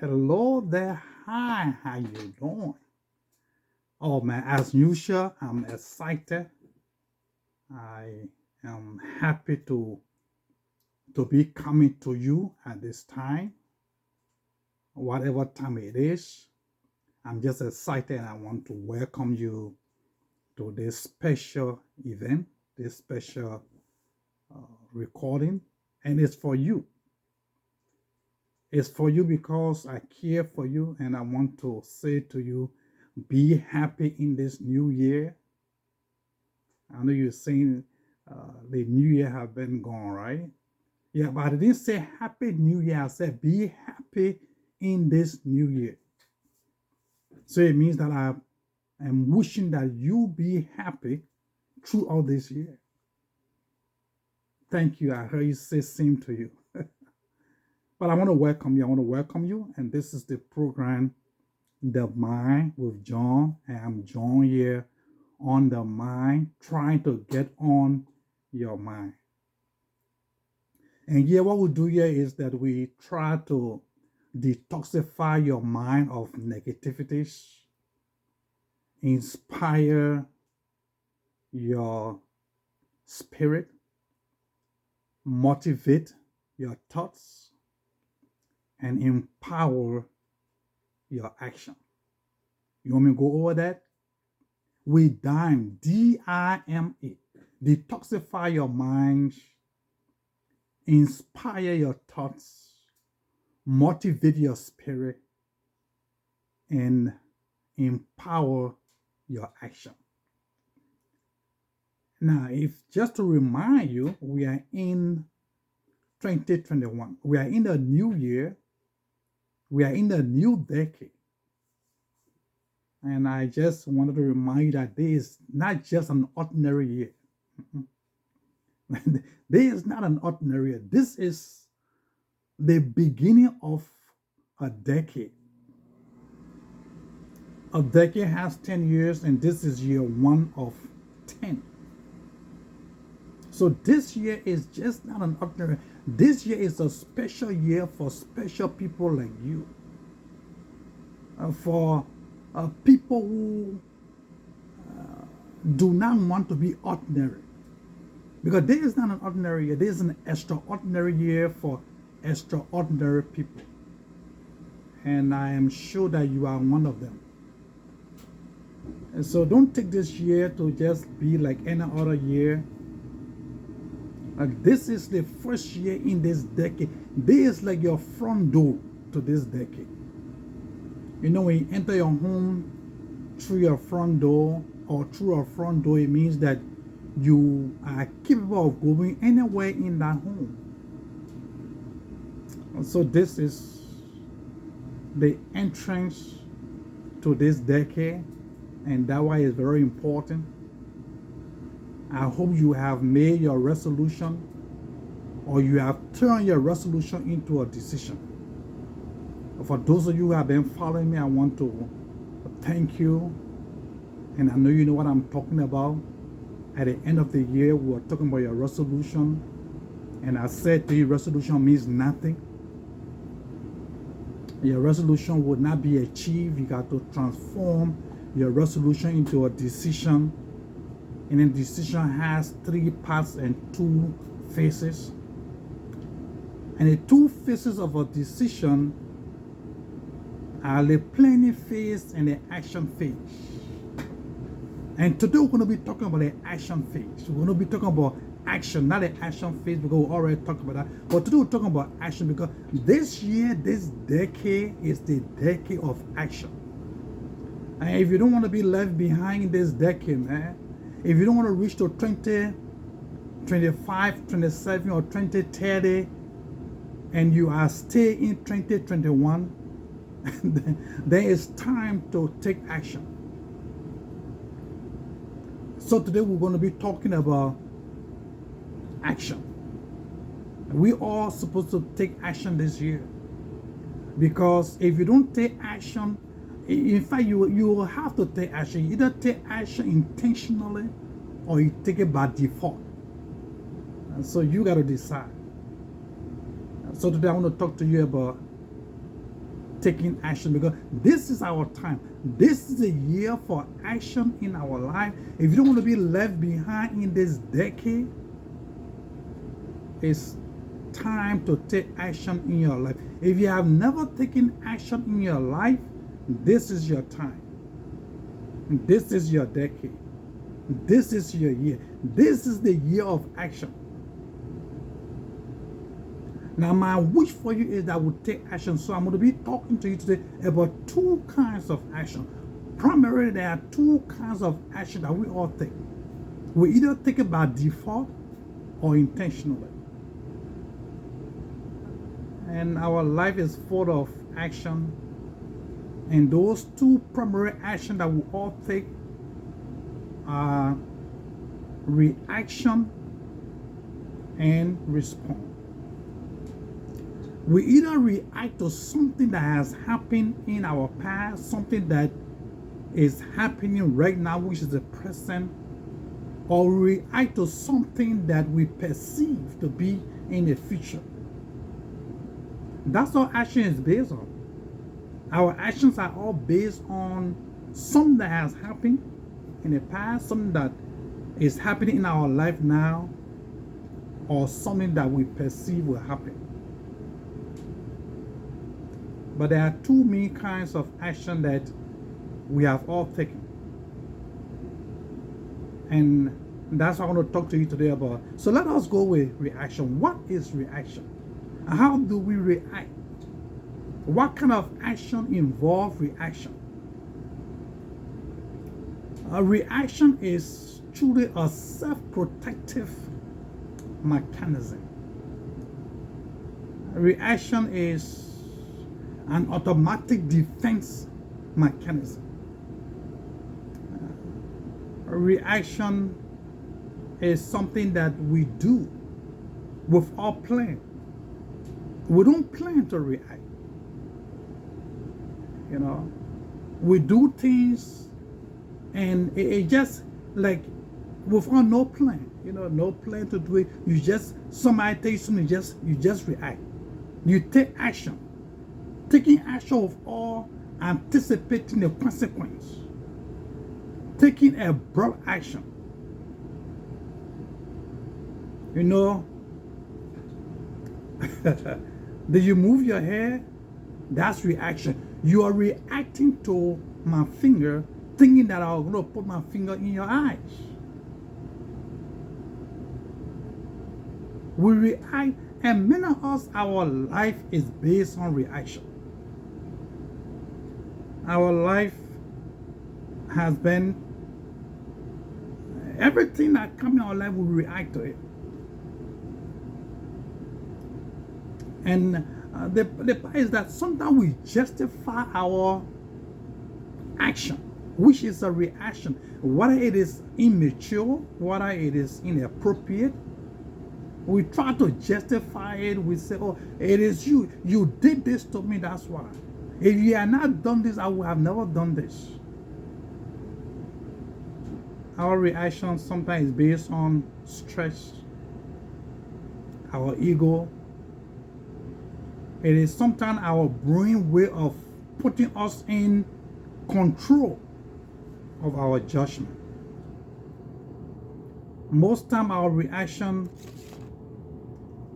Hello there. Hi, how you doing? Oh man, as usual, I'm excited. I am happy to be coming to you at this time, whatever time it is. I'm just excited and I want to welcome you to this special event, this special recording. And it's for you. It's for you because I care for you and I want to say to you, be happy in this new year. I know you're saying the new year have been gone, right? Yeah, but I didn't say happy new year. I said be happy in this new year. So it means that I am wishing that you be happy throughout this year. Thank you. I heard you say same to you. But I want to welcome you. I want to welcome you. And this is the program, The Mind with John. And I'm John here on the mind, trying to get on your mind. And yeah, what we do here is that we try to detoxify your mind of negativities, inspire your spirit, motivate your thoughts, and empower your action. You want me to go over that? We dime, D-I-M-E, detoxify your mind, inspire your thoughts, motivate your spirit, and empower your action. Now, if just to remind you, we are in 2021. We are in the new year. We are in the new decade. And I just wanted to remind you that this is not just an ordinary year. This is not an ordinary year. This is the beginning of a decade. A decade has 10 years, and this is year one of 10. So this year is just not an ordinary. This year is a special year for special people like you. For people who do not want to be ordinary. Because this is not an ordinary year. This is an extraordinary year for extraordinary people. And I am sure that you are one of them. And so don't take this year to just be like any other year. This is the first year in this decade. This is like your front door to this decade. You know, when you enter your home through your front door or through a front door, it means that you are capable of going anywhere in that home. So this is the entrance to this decade, and that why it's very important. I hope you have made your resolution or you have turned your resolution into a decision. For those of you who have been following me, I want to thank you. And I know you know what I'm talking about. At the end of the year, we were talking about your resolution. And I said to you, resolution means nothing. Your resolution would not be achieved. You got to transform your resolution into a decision. And then decision has 3 parts and 2 phases. And the 2 phases of a decision are the planning phase and the action phase. And today we're going to be talking about the action phase. We're going to be talking about action, not the action phase because we already talked about that. But today we're talking about action because this year, this decade is the decade of action. And if you don't want to be left behind in this decade, man, if you don't want to reach to 2025, 27, or 2030, and you are still in 2021, then it's time to take action. So today we're going to be talking about action. We all supposed to take action this year. Because if you don't take action, in fact, you will have to take action. You either take action intentionally or you take it by default. And so you got to decide. So today I want to talk to you about taking action, because this is our time. This is a year for action in our life. If you don't want to be left behind in this decade, it's time to take action in your life. If you have never taken action in your life, this is your time. This is your decade. This is your year. This is the year of action. Now, my wish for you is that we take action. So I'm going to be talking to you today about two kinds of action. Primarily, there are two kinds of action that we all take. We either take it by default or intentionally. And our life is full of action. And those two primary actions that we all take are reaction and response. We either react to something that has happened in our past, something that is happening right now, which is the present, or we react to something that we perceive to be in the future. That's what action is based on. Our actions are all based on something that has happened in the past, something that is happening in our life now, or something that we perceive will happen. But there are two main kinds of action that we have all taken. And that's what I want to talk to you today about. So let us go with reaction. What is reaction? How do we react? What kind of action involves reaction? A reaction is truly a self-protective mechanism. Reaction is an automatic defense mechanism. A reaction is something that we do without plan. We don't plan to react. You know, we do things and it just like without no plan. You know, no plan to do it. You just, somebody takes something, you just react. You take action. Taking action of all anticipating the consequence. Taking abrupt action. You know, did you move your hair? That's reaction. You are reacting to my finger, thinking that I'm going to put my finger in your eyes. We react, and many of us, our life is based on reaction. Our life has been, everything that comes in our life, we react to it. And the part is that sometimes we justify our action, which is a reaction, whether it is immature, whether it is inappropriate. We try to justify it. We say, oh, it is you. You did this to me, that's why. If you had not done this, I would have never done this. Our reaction sometimes is based on stress, our ego. It is sometimes our brain way of putting us in control of our judgment. Most time our reaction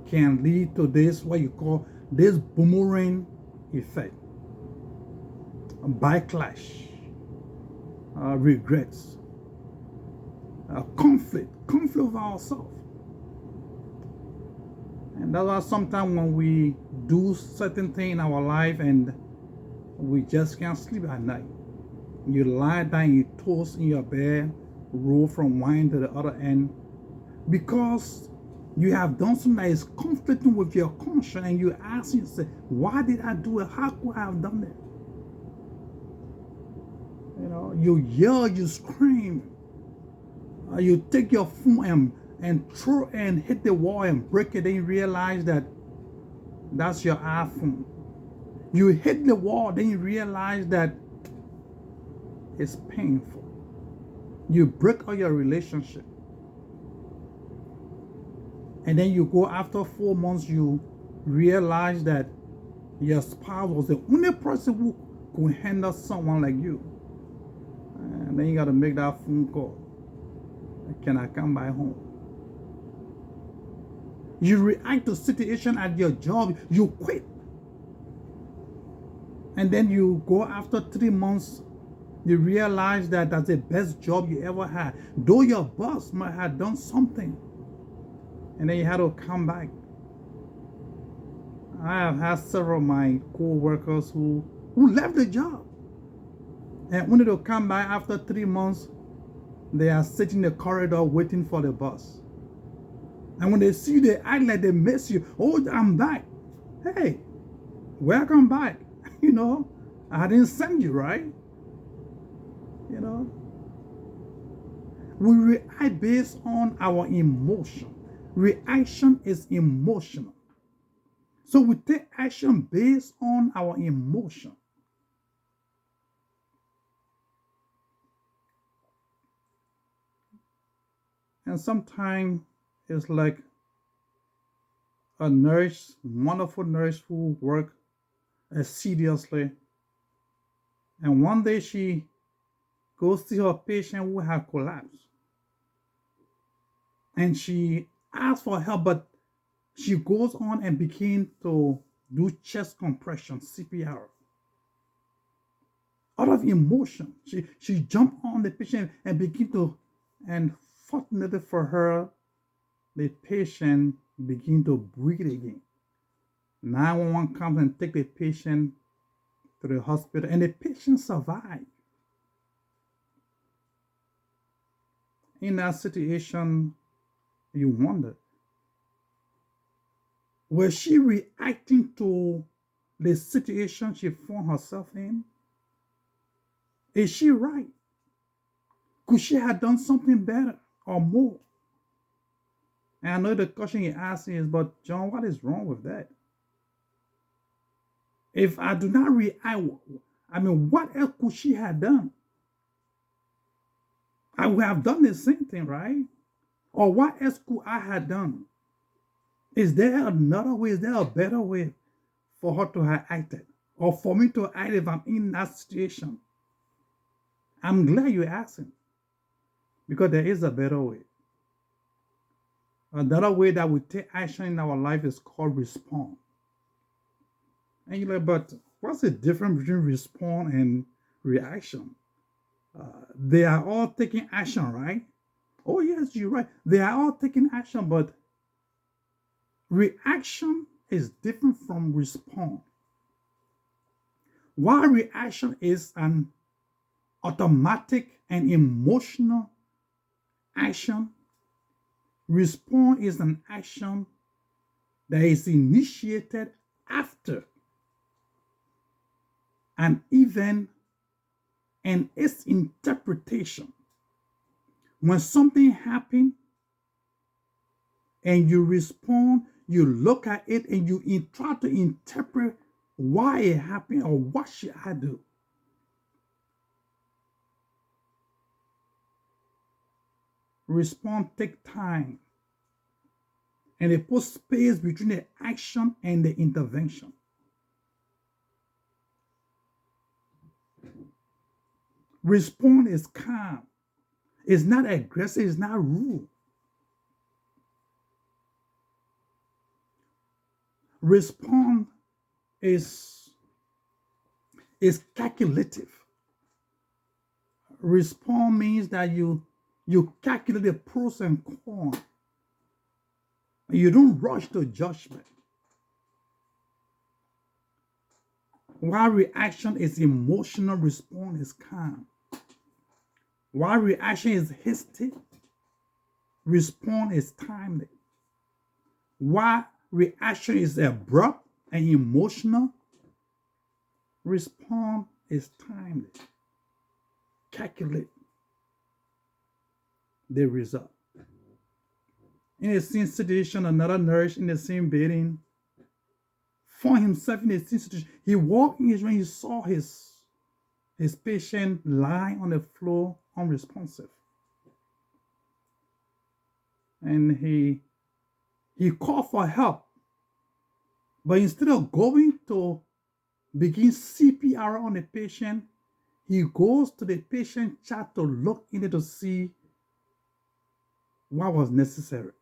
can lead to this, what you call this boomerang effect. Backlash, regrets, conflict with ourselves. And that's why sometimes when we do certain things in our life and we just can't sleep at night, you lie down, you toss in your bed, roll from one end to the other end, because you have done something that is conflicting with your conscience, and you ask yourself, why did I do it? How could I have done it? You know, you yell, you scream, you take your phone and throw and hit the wall and break it, then you realize that that's your iPhone. You hit the wall, then you realize that it's painful. You break all your relationship. And then you go after 4 months, you realize that Your spouse was the only person who could handle someone like you. And then you got to make that phone call. Can I come back home? You react to situation at your job, you quit. And then you go after 3 months, you realize that that's the best job you ever had. Though your boss might have done something. And then you had to come back. I have had several of my co-workers who left the job. And when they come back after 3 months, they are sitting in the corridor waiting for the bus. And when they see you, they act like they miss you. Oh, I'm back. Hey, welcome back. You know, I didn't send you, right? You know, we react based on our emotion. Reaction is emotional. So we take action based on our emotion. And sometimes it's like a nurse, wonderful nurse who worked assiduously. And one day she goes to her patient who had collapsed. And she asks for help, but she goes on and begins to do chest compression, CPR. Out of emotion, she jumped on the patient and begin to, and fortunately for her, the patient begin to breathe again. 911 comes and take the patient to the hospital, and the patient survived. In that situation, you wonder, was she reacting to the situation she found herself in? Is she right? Could she have done something better or more? And I know the question you're asking is, but John, what is wrong with that? If I do not react, what else could she have done? I would have done the same thing, right? Or what else could I have done? Is there another way? Is there a better way for her to have acted? Or for me to act if I'm in that situation? I'm glad you're asking. Because there is a better way. Another way that we take action in our life is called respond. And you're like, but what's the difference between respond and reaction? They are all taking action, right? Oh, yes, you're right. They are all taking action, but reaction is different from respond. While reaction is an automatic and emotional action, respond is an action that is initiated after an event and its interpretation. When something happens and you respond, you look at it and you try to interpret why it happened or what should I do. Respond take time, and it puts space between the action and the intervention. Respond is calm. It's not aggressive. It's not rude. Respond is calculative. Respond means that you calculate the pros and cons. You don't rush to judgment. While reaction is emotional, response is calm. While reaction is hasty, response is timely. While reaction is abrupt and emotional, response is timely. Calculate the result. In the same situation, another nurse in the same building found himself in the same situation. He walked in his room, he saw his patient lying on the floor unresponsive. And he called for help. But instead of going to begins CPR on the patient. He goes to the patient chart to look in it to see what was necessary.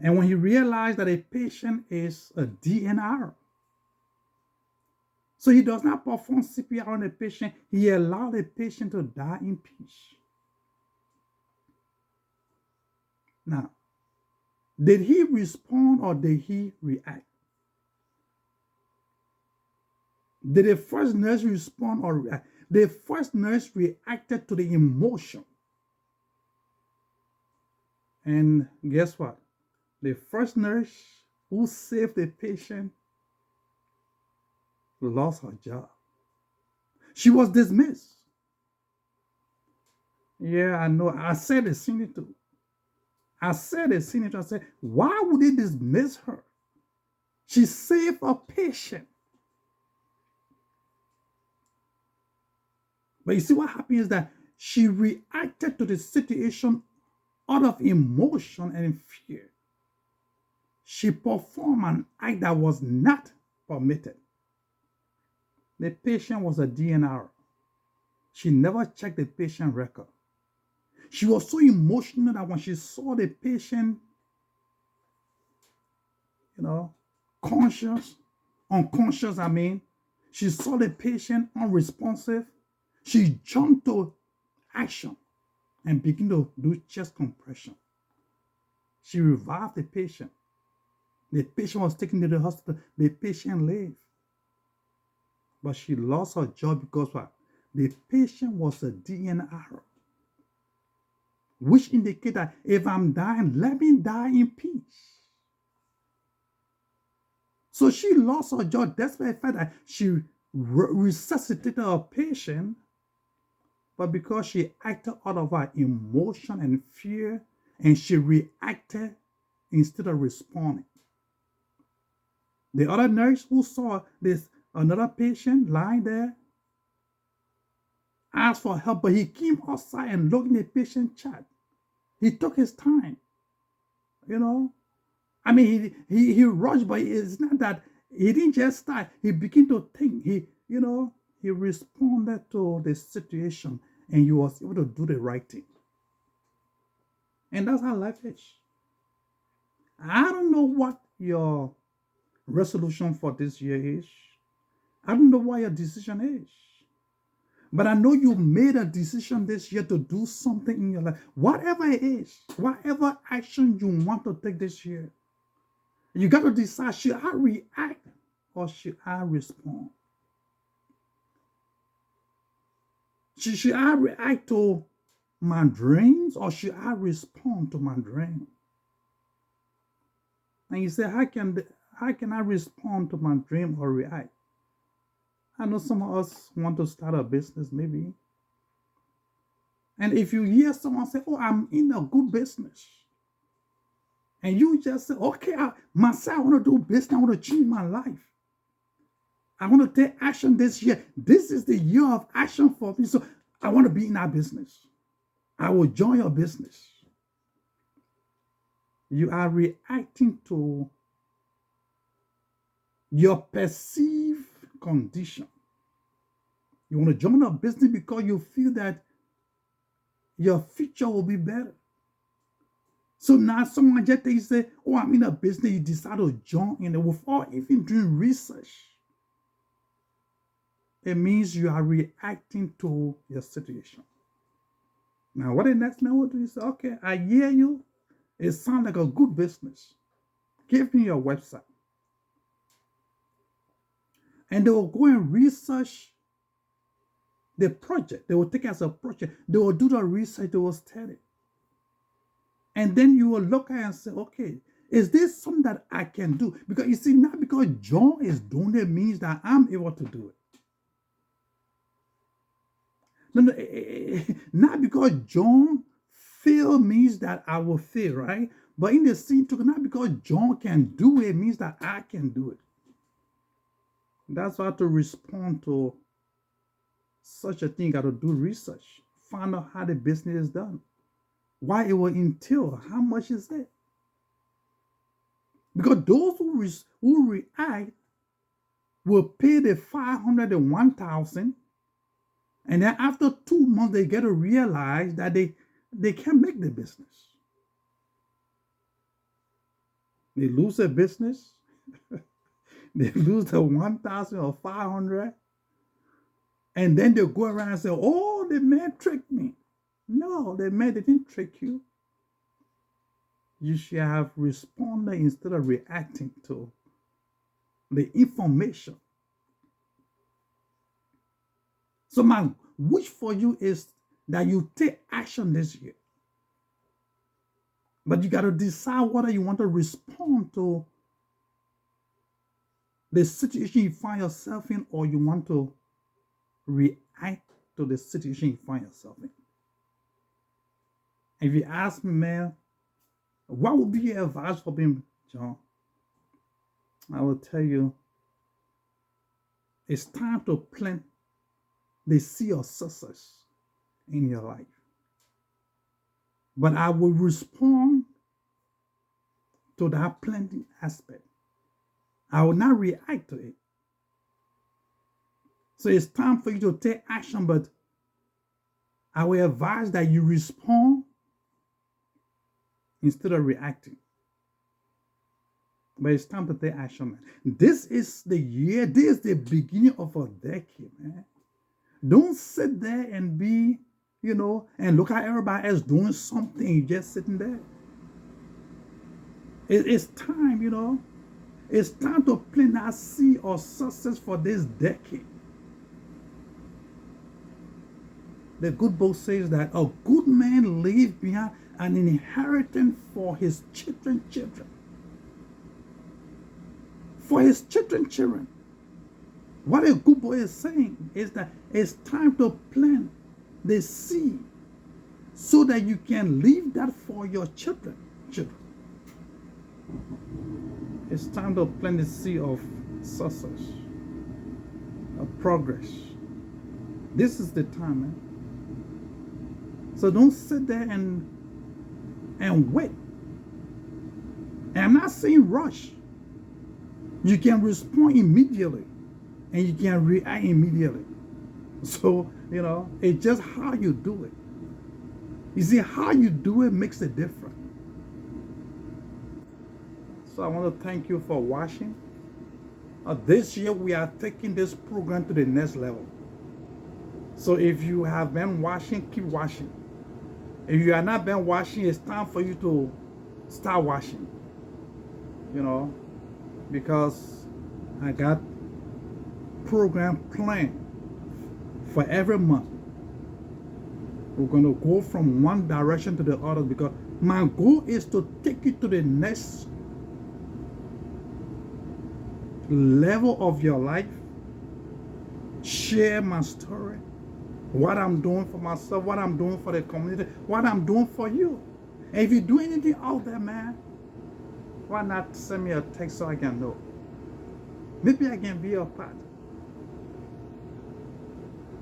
And when he realized that a patient is a DNR, so he does not perform CPR on the patient, he allowed the patient to die in peace. Now, did he respond or did he react? Did the first nurse respond or react? The first nurse reacted to the emotion. And guess what? The first nurse who saved the patient lost her job. She was dismissed. Yeah, I know. I said the senator. I said, why would they dismiss her? She saved a patient. But you see what happened is that she reacted to the situation out of emotion and fear. She performed an act that was not permitted. The patient was a DNR. She never checked the patient record. She was so emotional that when she saw the patient, unconscious, she saw the patient unresponsive, she jumped to action and began to do chest compression. She revived the patient. The patient was taken to the hospital. The patient lived. But she lost her job because what? The patient was a DNR, which indicates that if I'm dying, let me die in peace. So she lost her job despite the fact that she resuscitated her patient, but because she acted out of her emotion and fear, and she reacted instead of responding. The other nurse who saw another patient lying there asked for help, but he came outside and looked in the patient chart. He took his time, he rushed, but it's not that he didn't just start. He began to think. He responded to the situation, and he was able to do the right thing. And that's how life is. I don't know what your resolution for this year is. I don't know what your decision is. But I know you made a decision this year to do something in your life. Whatever it is, whatever action you want to take this year, you got to decide, should I react or should I respond? Should I react to my dreams or should I respond to my dream? And you say, how can I respond to my dream or react? I know some of us want to start a business, maybe. And if you hear someone say, oh, I'm in a good business, and you just say, okay, I want to do business, I want to change my life. I want to take action this year. This is the year of action for me. So I want to be in our business. I will join your business. You are reacting to your perceived condition. You want to join a business because you feel that your future will be better. So now someone just say, oh, I'm in a business, you decide to join in it without even doing research. It means you are reacting to your situation. Now, what the next man will do is say, okay, I hear you. It sounds like a good business. Give me your website. And they will go and research the project. They will take it as a project. They will do the research. They will study. And then you will look at it and say, okay, is this something that I can do? Because you see, not because John is doing it means that I'm able to do it. No, not because John fail means that I will fail, right? But in the same token, not because John can do it means that I can do it. That's how to respond to such a thing. You got to do research, find out how the business is done, why it will entail, how much is it. Because those who react will pay the 500 and 1,000, and then after 2 months they get to realize that they can't make the business. They lose their business. They lose the 1,000 or 500, and then they go around and say, "Oh, the man tricked me." No, the man didn't trick you. You should have responded instead of reacting to the information. So my wish for you is that you take action this year. But you got to decide whether you want to respond to the situation you find yourself in, or you want to react to the situation you find yourself in. If you ask me, man, what would be your advice for me, John? I will tell you, it's time to plant the seed of success in your life. But I will respond to that planting aspect. I will not react to it. So it's time for you to take action, but I will advise that you respond instead of reacting. But it's time to take action, man. This is the year, this is the beginning of a decade, man. Don't sit there and be, and look at everybody else doing something, you just sitting there. It's time, it's time to plant that seed of success for this decade. The good book says that a good man leaves behind an inheritance for his children. For his children. What a good boy is saying is that it's time to plant the seed so that you can leave that for your children. It's time to plant the seed of success, of progress. This is the time, man. So don't sit there and wait. And I'm not saying rush. You can respond immediately and you can react immediately. So, it's just how you do it. You see, how you do it makes a difference. So I want to thank you for watching. This year we are taking this program to the next level. So if you have been watching, keep watching. If you have not been watching, it's time for you to start watching. Because I got program planned for every month. We're going to go from one direction to the other, because my goal is to take you to the next level of your life. Share my story, what I'm doing for myself, what I'm doing for the community, what I'm doing for you. And if you do anything out there, man, why not send me a text so I can know? Maybe I can be a part.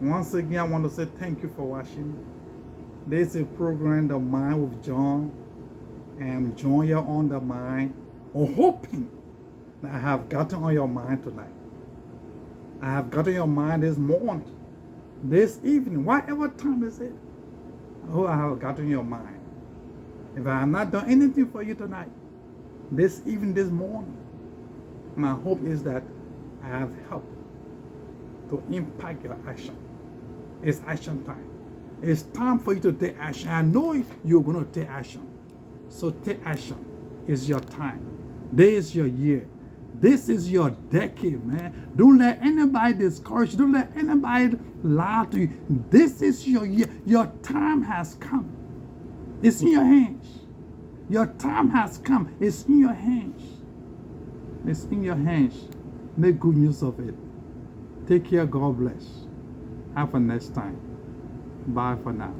Once again, I want to say thank you for watching. This is a program, The Mind with John. And John, you're on the mind, or hoping that I have gotten on your mind tonight. I have gotten your mind this morning, this evening, whatever time is it. I hope I have gotten your mind. If I have not done anything for you tonight, this evening, this morning, my hope is that I have helped to impact your action. It's action time. It's time for you to take action. I know you're going to take action. So take action. It's your time. This is your year. This is your decade, man. Don't let anybody discourage you. Don't let anybody lie to you. This is your year. Your time has come. It's in your hands. Your time has come. It's in your hands. It's in your hands. Make good use of it. Take care. God bless. Have a nice time. Bye for now.